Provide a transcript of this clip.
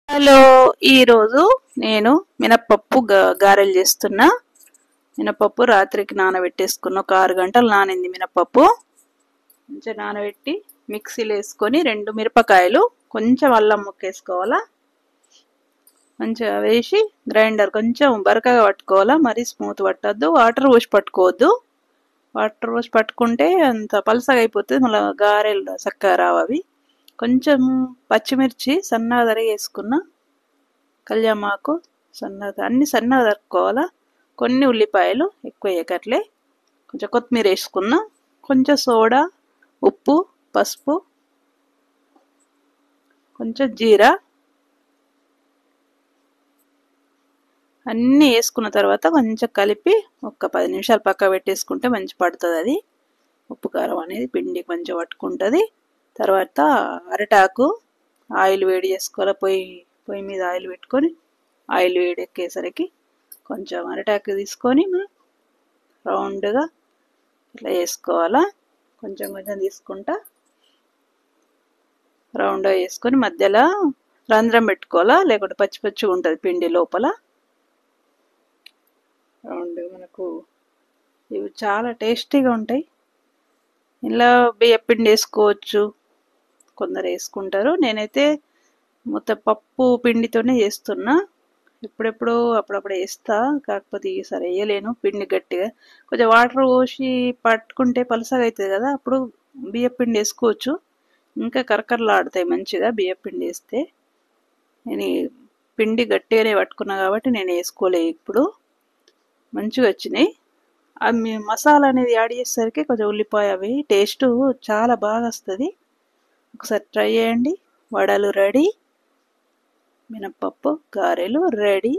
Hello, ఈరోజు నేను మినప్పప్పు గారెలు చేస్తున్నా. మినప్పప్పు రాత్రికి నానబెట్టేసుకున్న, ఒక 6 గంటలు నానింది మినప్పప్పు. కొంచెం నానబెట్టి మిక్సీలో వేసుకొని 2 మిరపకాయలు, కొంచెం అల్లం ముక్కేసుకోవాలా. మంచిగా వేసి గ్రైండర్ కొంచెం బరకగా పట్టుకోవాలా, మరీ స్మూత్ పట్టద్దు. వాటర్ పోసి పట్టుకోవద్దు. వాటర్ పోసి పట్టుకుంటే అంత పలసగా అయిపోతుంది, మళ్ళీ గారెలు చక్కగా రావు అవి. కొంచెం పచ్చిమిర్చి సన్నగా తరిగేసుకున్న, కళ్యామాకు సన్నగా, అన్ని సన్నగా తరుక్కోవాలా. కొన్ని ఉల్లిపాయలు ఎక్కువ వేయకట్లే, కొంచెం కొత్తిమీర వేసుకున్న, కొంచెం సోడా, ఉప్పు, పసుపు, కొంచెం జీరా అన్నీ వేసుకున్న తర్వాత కొంచెం కలిపి ఒక 10 నిమిషాలు పక్క పెట్టేసుకుంటే మంచి పడుతుంది. అది ఉప్పు కారం అనేది పిండికి మంచిగా పట్టుకుంటుంది. తర్వాత అరటాకు ఆయిల్ వేడి చేసుకోవాలి. పొయ్యి మీద ఆయిల్ పెట్టుకొని, ఆయిల్ వేడి ఎక్కేసరికి కొంచెం అరటాకు తీసుకొని రౌండ్గా ఇట్లా వేసుకోవాలా. కొంచెం కొంచెం తీసుకుంటా రౌండ్గా వేసుకొని మధ్యలో రంధ్రం పెట్టుకోవాలా, లేకుంటే పచ్చి పచ్చిగా ఉంటుంది పిండి లోపల. రౌండ్ మనకు ఇవి చాలా టేస్టీగా ఉంటాయి. ఇలా బియ్యపిండి వేసుకోవచ్చు, కొందరు వేసుకుంటారు. నేనైతే మొత్తం పప్పు పిండితోనే చేస్తున్నా. ఎప్పుడెప్పుడు అప్పుడప్పుడు వేస్తా, కాకపోతే ఈసారి వేయలేను. పిండి గట్టిగా కొంచెం వాటర్ పోసి పట్టుకుంటే పలసగా అవుతుంది కదా, అప్పుడు బియ్యపిండి వేసుకోవచ్చు. ఇంకా కరకరలాడుతాయి మంచిగా బియ్యపిండి వేస్తే. నేను పిండి గట్టిగానే పట్టుకున్నా కాబట్టి నేను వేసుకోలే. ఇప్పుడు మంచిగా వచ్చినాయి. అవి మసాలా అనేది యాడ్ చేసేసరికి కొంచెం ఉల్లిపాయ అవి టేస్ట్ చాలా బాగా వస్తుంది. ఒకసారి ట్రై చేయండి. వడలు రెడీ, మినప్పప్పు గారెలు రెడీ.